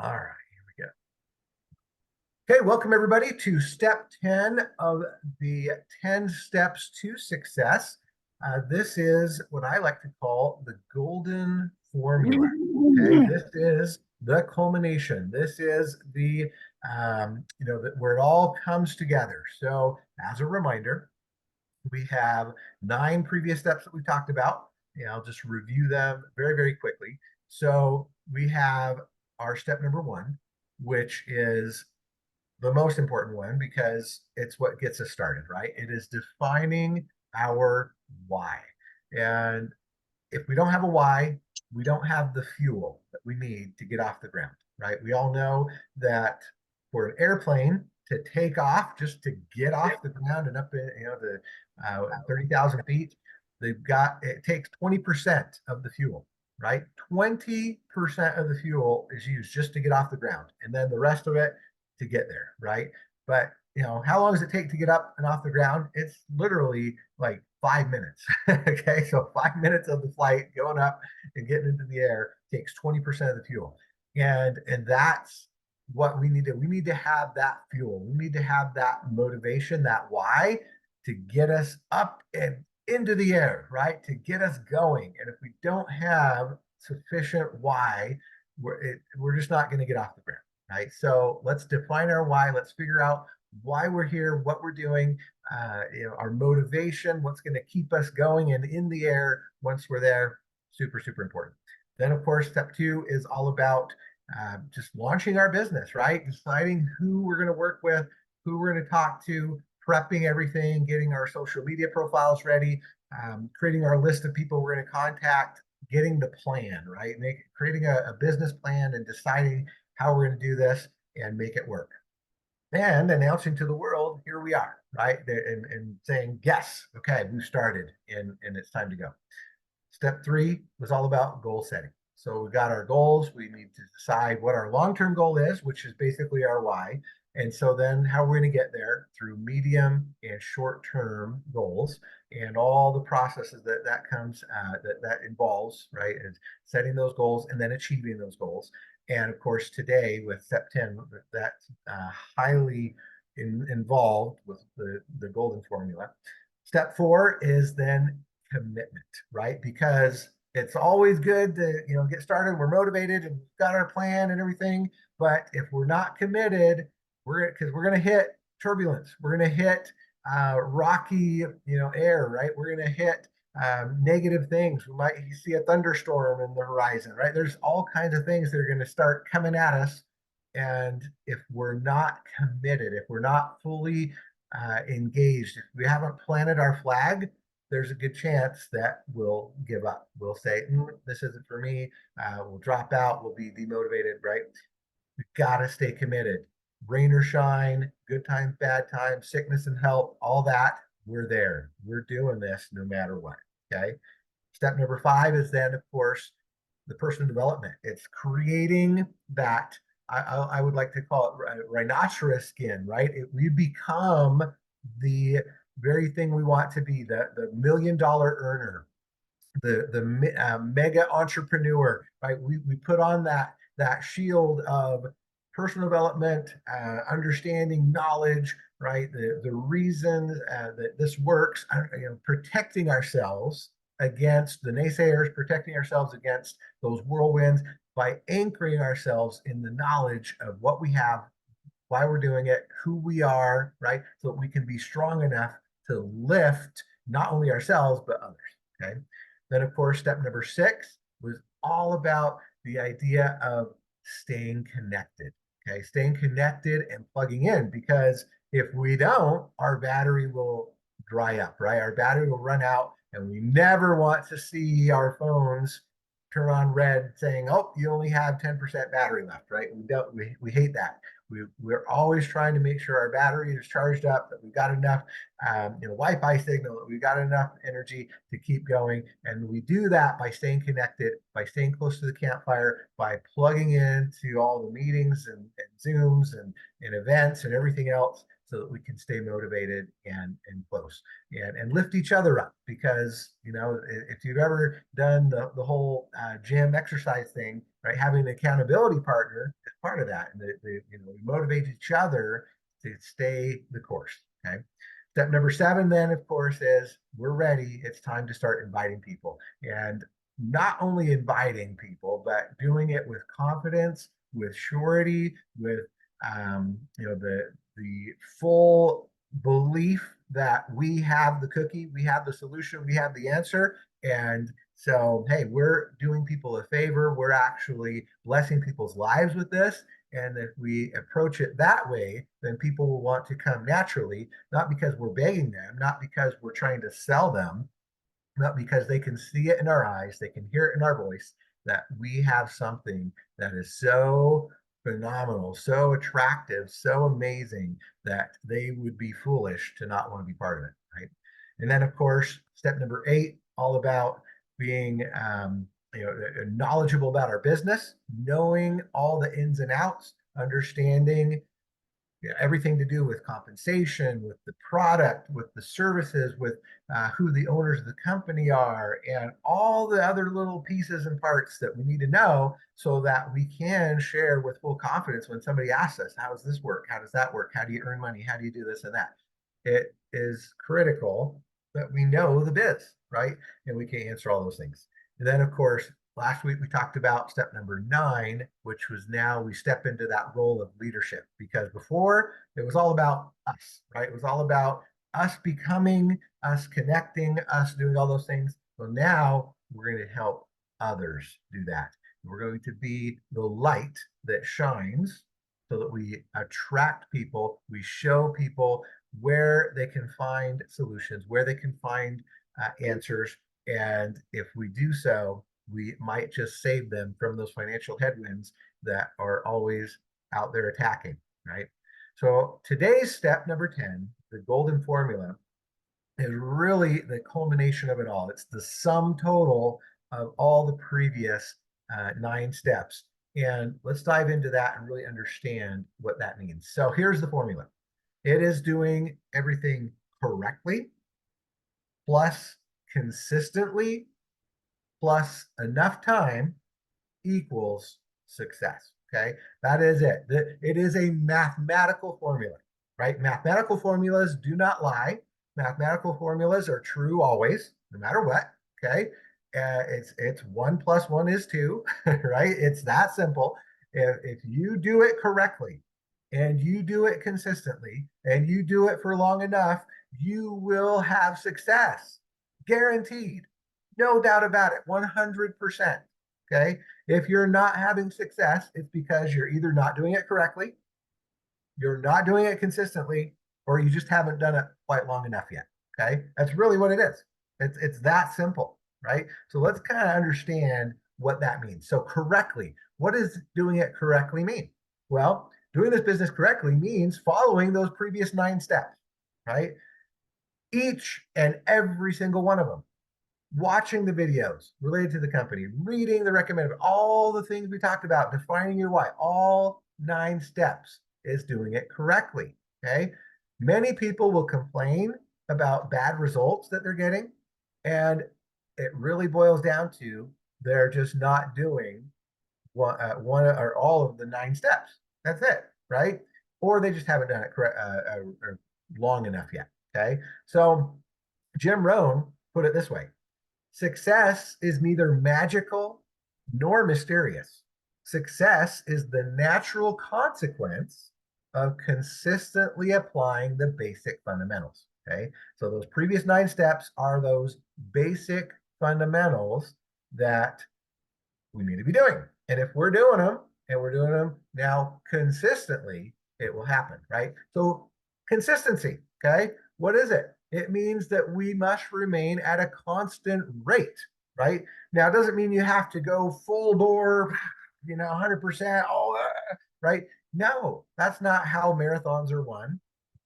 All right, here we go. Okay, welcome everybody to step 10 of the 10 steps to success. This is what I like to call the golden formula. Okay, this is the culmination. This is the, where it all comes together. So as a reminder, we have 9 previous steps that we talked about. And I'll just review them very, very quickly. So we have our step number 1, which is the most important one because it's what gets us started, right? It is defining our why. And if we don't have a why, we don't have the fuel that we need to get off the ground, right? We all know that for an airplane to take off, just to get off the ground and up in, the 30,000 feet, it takes 20% of the fuel, right? 20% of the fuel is used just to get off the ground. And then the rest of it to get there, right? But how long does it take to get up and off the ground? It's literally like 5 minutes. Okay, so 5 minutes of the flight going up and getting into the air takes 20% of the fuel, and that's what we need to. We need to have that fuel. We need to have that motivation, that why, to get us up and into the air, right? To get us going. And if we don't have sufficient why, we're just not going to get off the ground. Right? So let's define our why. Let's figure out why we're here, what we're doing, our motivation, what's going to keep us going and in the air once we're there. Super, super important. Then, of course, step 2 is all about just launching our business, right? Deciding who we're going to work with, who we're going to talk to, prepping everything, getting our social media profiles ready, creating our list of people we're going to contact, getting the plan, right? Creating a business plan and deciding how we're going to do this and make it work. And announcing to the world, here we are, right? And saying, yes, okay, we've started and it's time to go. Step 3 was all about goal setting. So we got our goals. We need to decide what our long-term goal is, which is basically our why. And so then how we're going to get there through medium and short-term goals and all the processes that comes that involves, right? Is setting those goals and then achieving those goals. And of course, today with step 10, that's highly involved with the golden formula. Step 4 is then commitment, right? Because it's always good to get started. We're motivated and we've got our plan and everything, but if we're not committed, we're going to hit turbulence. We're going to hit rocky air, right? We're going to hit negative things. We might see a thunderstorm in the horizon, right? There's all kinds of things that are going to start coming at us. And if we're not committed, if we're not fully engaged, if we haven't planted our flag, there's a good chance that we'll give up. We'll say, this isn't for me. We'll drop out. We'll be demotivated, right? We've got to stay committed. Rain or shine, good times, bad times, sickness and health, all that, we're there. We're doing this no matter what. Okay. Step number 5 is then, of course, the personal development. It's creating that, I would like to call it rhinoceros skin, right? We become the very thing we want to be, the $1 million earner, the mega entrepreneur, right? We put on that shield of personal development, understanding, knowledge, right? The reasons that this works, protecting ourselves against the naysayers, protecting ourselves against those whirlwinds by anchoring ourselves in the knowledge of what we have, why we're doing it, who we are, right? So that we can be strong enough to lift not only ourselves, but others, okay? Then, of course, step number 6 was all about the idea of staying connected, okay? Staying connected and plugging in, because if we don't, our battery will dry up, right? Our battery will run out, and we never want to see our phones turn on red saying, oh, you only have 10% battery left, right? We hate that. We're always trying to make sure our battery is charged up, that we've got enough Wi-Fi signal, that we've got enough energy to keep going. And we do that by staying connected, by staying close to the campfire, by plugging into all the meetings and Zooms and events and everything else, so that we can stay motivated and close and lift each other up. Because if you've ever done the whole gym exercise thing, right? Having an accountability partner is part of that. And we motivate each other to stay the course. Okay. Step number 7, then, of course, is we're ready. It's time to start inviting people. And not only inviting people, but doing it with confidence, with surety, with the full belief that we have the cookie, we have the solution, we have the answer. And so, hey, we're doing people a favor. We're actually blessing people's lives with this. And if we approach it that way, then people will want to come naturally, not because we're begging them, not because we're trying to sell them, not because they can see it in our eyes, they can hear it in our voice, that we have something that is so phenomenal, so attractive, so amazing that they would be foolish to not want to be part of it, right? And then, of course, step number 8, all about being knowledgeable about our business, knowing all the ins and outs, understanding everything to do with compensation, with the product, with the services, with who the owners of the company are, and all the other little pieces and parts that we need to know so that we can share with full confidence when somebody asks us, how does this work? How does that work? How do you earn money? How do you do this and that? It is critical that we know the biz, right? And we can answer all those things. And then, of course, last week we talked about step number 9, which was now we step into that role of leadership, because before it was all about us, right? It was all about us becoming, us connecting, us doing all those things. So now we're going to help others do that. We're going to be the light that shines so that we attract people, we show people where they can find solutions, where they can find answers. And if we do so, we might just save them from those financial headwinds that are always out there attacking, right? So today's step number 10, the golden formula, is really the culmination of it all. It's the sum total of all the previous 9 steps. And let's dive into that and really understand what that means. So here's the formula. It is doing everything correctly, plus consistently, plus enough time equals success. Okay. That is it. It is a mathematical formula, right? Mathematical formulas do not lie. Mathematical formulas are true always, no matter what. Okay. It's 1 plus 1 is 2, right? It's that simple. If you do it correctly and you do it consistently and you do it for long enough, you will have success. Guaranteed. No doubt about it. 100%. Okay. If you're not having success, it's because you're either not doing it correctly, you're not doing it consistently, or you just haven't done it quite long enough yet. Okay. That's really what it is. It's that simple, right? So let's kind of understand what that means. So correctly, what does doing it correctly mean? Well, doing this business correctly means following those previous 9 steps, right? Each and every single one of them, watching the videos related to the company, reading the recommended, all the things we talked about, defining your why, all 9 steps is doing it correctly. Okay. Many people will complain about bad results that they're getting. And it really boils down to they're just not doing one or all of the 9 steps. That's it. Right. Or they just haven't done it long enough yet. Okay. So Jim Rohn put it this way: success is neither magical nor mysterious. Success is the natural consequence of consistently applying the basic fundamentals. Okay. So those previous 9 steps are those basic fundamentals that we need to be doing. And if we're doing them and we're doing them now consistently, it will happen, right? So consistency, okay? What is it? It means that we must remain at a constant rate, right? Now, it doesn't mean you have to go full bore, 100%, right? No, that's not how marathons are won,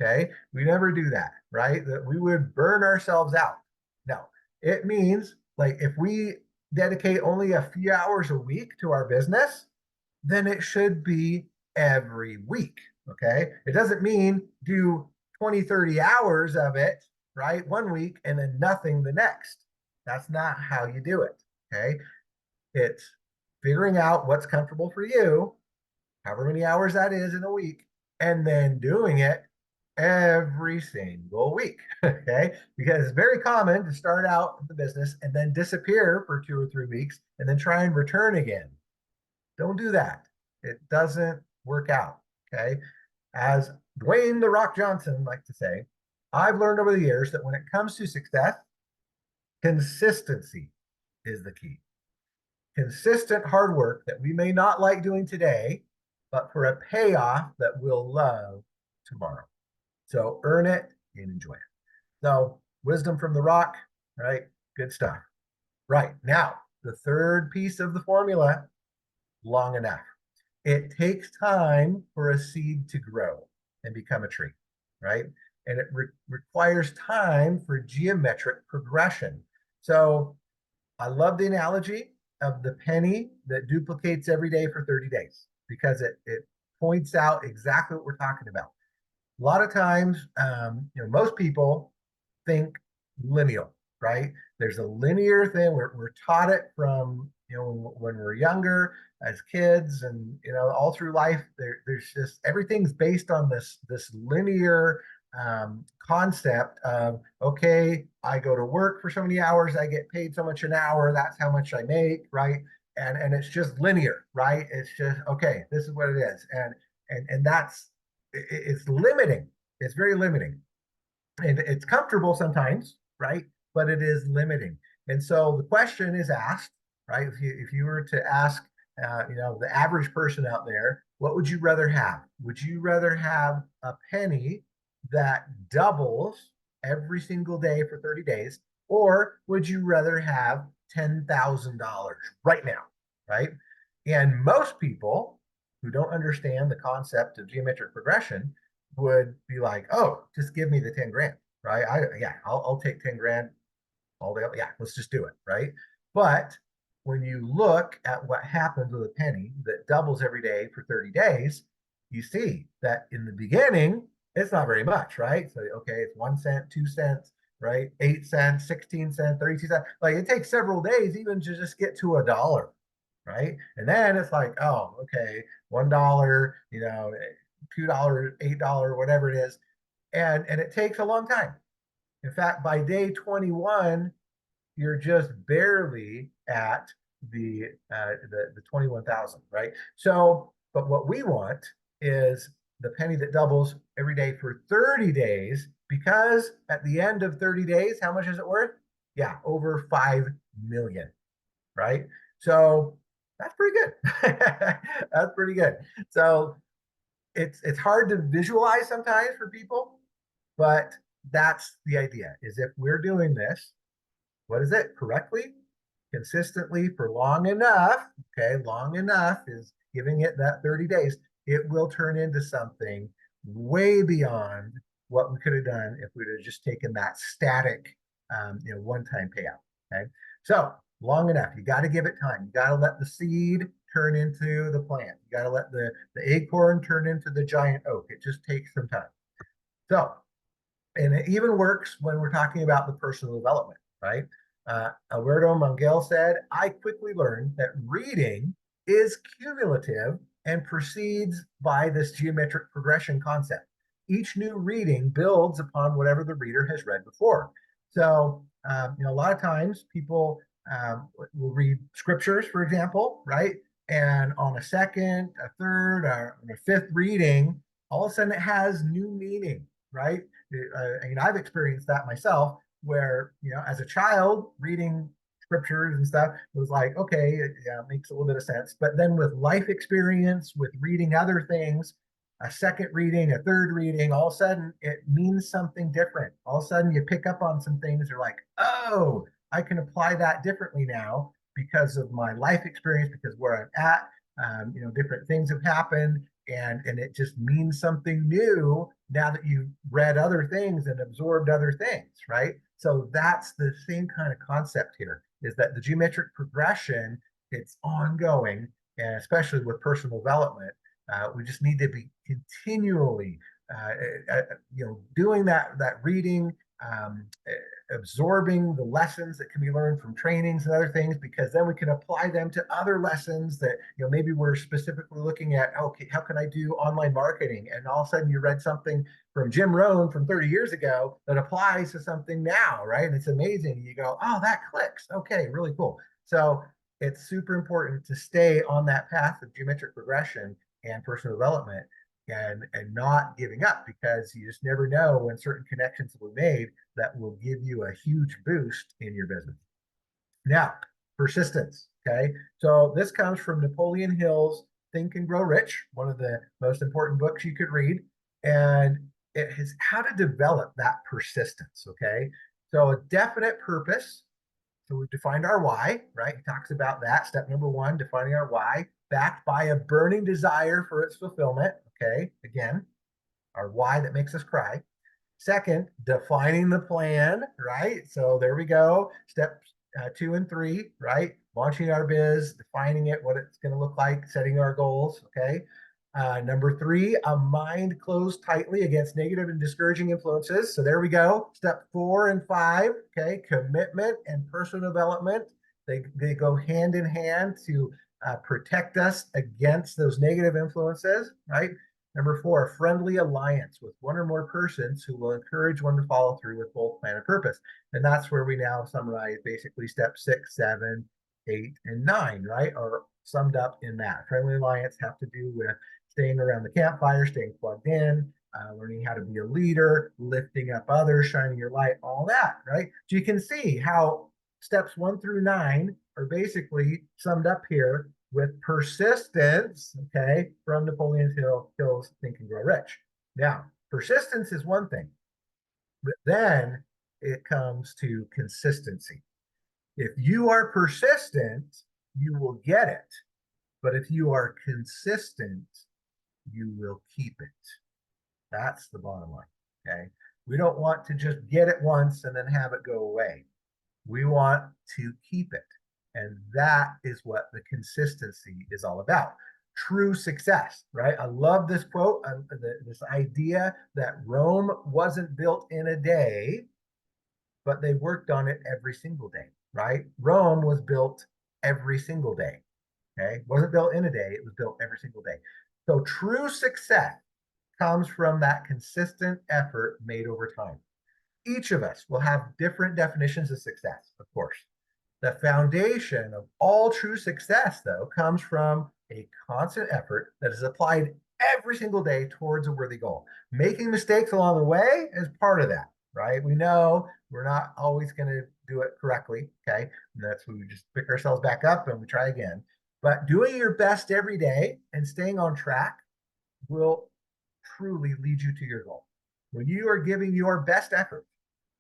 okay? We never do that, right? That we would burn ourselves out. No, it means like if we dedicate only a few hours a week to our business, then it should be every week. Okay. It doesn't mean do 20, 30 hours of it, right? One week and then nothing the next. That's not how you do it. Okay. It's figuring out what's comfortable for you, however many hours that is in a week, and then doing it every single week. Okay. Because it's very common to start out the business and then disappear for 2 or 3 weeks and then try and return again. Don't do that. It doesn't work out. Okay. As Dwayne The Rock Johnson likes to say, I've learned over the years that when it comes to success, consistency is the key. Consistent hard work that we may not like doing today, but for a payoff that we'll love tomorrow. So earn it and enjoy it. So wisdom from The Rock, right? Good stuff. Right. Now, the third piece of the formula, long enough. It takes time for a seed to grow and become a tree, right? And it requires time for geometric progression. So I love the analogy of the penny that duplicates every day for 30 days because it points out exactly what we're talking about. A lot of times, most people think lineal, right? There's a linear thing. We're taught it from, when we're younger as kids and, all through life, there's just everything's based on this linear concept of, okay, I go to work for so many hours, I get paid so much an hour, that's how much I make, right? And it's just linear, right? It's just, okay, this is what it is. And that's, it's limiting. It's very limiting. And it's comfortable sometimes, right? But it is limiting. And so the question is asked, right? If you were to ask, the average person out there, what would you rather have? Would you rather have a penny that doubles every single day for 30 days, or would you rather have $10,000 right now, right? And most people who don't understand the concept of geometric progression would be like, oh, just give me the 10 grand, right? I'll take 10 grand all day. Yeah, let's just do it, right? But when you look at what happens with a penny that doubles every day for 30 days, you see that in the beginning, it's not very much, right? So, okay, it's 1 cent, 2 cents, right? 8 cents, 16 cents, 32 cents. Like it takes several days even to just get to $1, right? And then it's like, oh, okay, $1, $2, $8, whatever it is. And it takes a long time. In fact, by day 21, you're just barely at the 21,000, right? So, but what we want is the penny that doubles every day for 30 days, because at the end of 30 days, how much is it worth? Yeah, over 5 million, right? So that's pretty good. That's pretty good. So it's hard to visualize sometimes for people, but that's the idea. Is if we're doing this, what is it? Correctly, consistently for long enough, okay, long enough is giving it that 30 days, it will turn into something way beyond what we could have done if we'd have just taken that static, one-time payout. Okay. So long enough, you got to give it time. You got to let the seed turn into the plant. You got to let the acorn turn into the giant oak. It just takes some time. So, and it even works when we're talking about the personal development, right? Alberto Mangel said, I quickly learned that reading is cumulative and proceeds by this geometric progression concept. Each new reading builds upon whatever the reader has read before. So, a lot of times people will read scriptures, for example, right? And on a second, a third, or a fifth reading, all of a sudden it has new meaning, right? I've experienced that myself where, as a child reading scriptures and stuff, it was like, okay, it makes a little bit of sense. But then with life experience, with reading other things, a second reading, a third reading, all of a sudden it means something different. All of a sudden you pick up on some things. You're like, oh, I can apply that differently now because of my life experience, because where I'm at, different things have happened, and it just means something new now that you've read other things and absorbed other things, right? So that's the same kind of concept here, is that the geometric progression, it's ongoing, and especially with personal development, we just need to be continually, doing that reading, absorbing the lessons that can be learned from trainings and other things, because then we can apply them to other lessons that, maybe we're specifically looking at, okay, how can I do online marketing? And all of a sudden you read something from Jim Rohn from 30 years ago that applies to something now, right? And it's amazing. You go, oh, that clicks. Okay, really cool. So it's super important to stay on that path of geometric progression and personal development, and not giving up, because you just never know when certain connections will be made that will give you a huge boost in your business. Now, persistence. Okay. So this comes from Napoleon Hill's Think and Grow Rich, one of the most important books you could read. And it is how to develop that persistence. Okay. So a definite purpose. So we've defined our why, right? He talks about that. Step number one, defining our why, backed by a burning desire for its fulfillment. Okay. Again, our why that makes us cry. Second, defining the plan, right? So there we go. Steps 2 and 3, right? Launching our biz, defining it, what it's going to look like, setting our goals, okay? Number 3, a mind closed tightly against negative and discouraging influences. So there we go. Step 4 and 5, okay? Commitment and personal development. They go hand in hand to protect us against those negative influences, right? Number 4, a friendly alliance with one or more persons who will encourage one to follow through with both plan and purpose. And that's where we now summarize basically step 6, 7, 8, and 9, right? Are summed up in that. Friendly alliance have to do with staying around the campfire, staying plugged in, learning how to be a leader, lifting up others, shining your light, all that, right? So you can see how steps 1 through 9 are basically summed up here with persistence, okay, from Napoleon Hill's Think and Grow Rich. Now, persistence is one thing, but then it comes to consistency. If you are persistent, you will get it. But if you are consistent, you will keep it. That's the bottom line, okay? We don't want to just get it once and then have it go away. We want to keep it. And that is what the consistency is all about. True success, right? I love this quote, this idea that Rome wasn't built in a day, but they worked on it every single day, right? Rome was built every single day, okay? It wasn't built in a day, it was built every single day. So true success comes from that consistent effort made over time. Each of us will have different definitions of success, of course. The foundation of all true success, though, comes from a constant effort that is applied every single day towards a worthy goal. Making mistakes along the way is part of that, right? We know we're not always going to do it correctly, okay? And that's when we just pick ourselves back up and we try again. But doing your best every day and staying on track will truly lead you to your goal. When you are giving your best effort,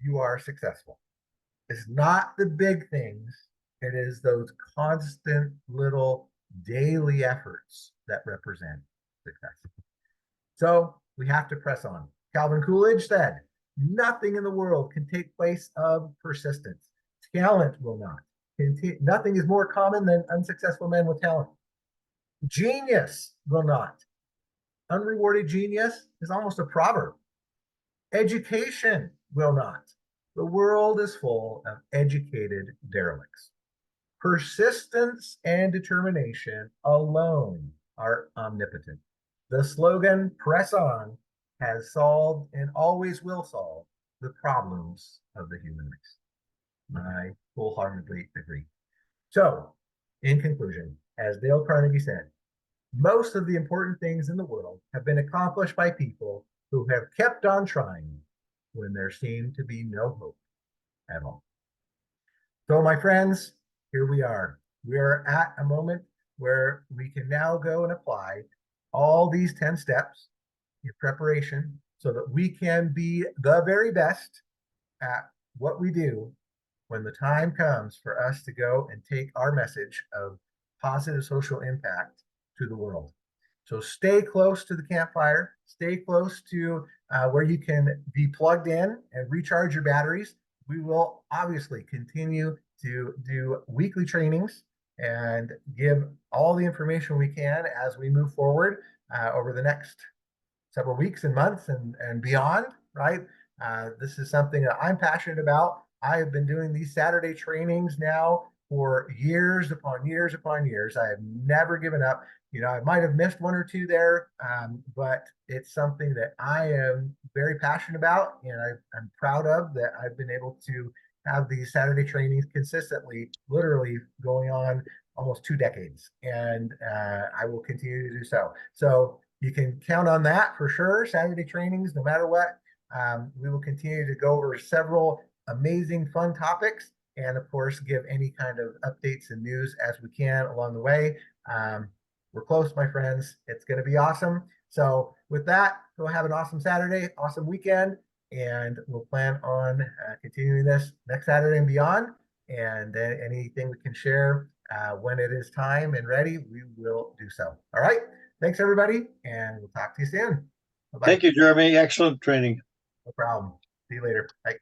you are successful. It's not the big things, it is those constant little daily efforts that represent success. So we have to press on. Calvin Coolidge said, nothing in the world can take place of persistence. Talent will not. Nothing is more common than unsuccessful men with talent. Genius will not. Unrewarded genius is almost a proverb. Education will not. The world is full of educated derelicts. Persistence and determination alone are omnipotent. The slogan, press on, has solved and always will solve the problems of the human race. I wholeheartedly agree. So, in conclusion, as Dale Carnegie said, most of the important things in the world have been accomplished by people who have kept on trying when there seemed to be no hope at all. So, my friends, here we are. We are at a moment where we can now go and apply all these 10 steps in preparation so that we can be the very best at what we do when the time comes for us to go and take our message of positive social impact to the world. So stay close to the campfire, stay close to where you can be plugged in and recharge your batteries. We will obviously continue to do weekly trainings and give all the information we can as we move forward over the next several weeks and months and beyond, right? This is something that I'm passionate about. I have been doing these Saturday trainings now for years upon years upon years. I have never given up. I might have missed one or two there, but it's something that I am very passionate about, and I'm proud of that I've been able to have these Saturday trainings consistently, literally going on almost 2 decades, and I will continue to do so. So you can count on that for sure. Saturday trainings, no matter what. We will continue to go over several amazing, fun topics, and of course, give any kind of updates and news as we can along the way. Um, we're close, my friends. It's going to be awesome. So, with that, go have an awesome Saturday, awesome weekend, and we'll plan on continuing this next Saturday and beyond. And anything we can share when it is time and ready, we will do so. All right. Thanks, everybody, and we'll talk to you soon. Bye bye. Thank you, Jeremy. Excellent training. No problem. See you later. Bye.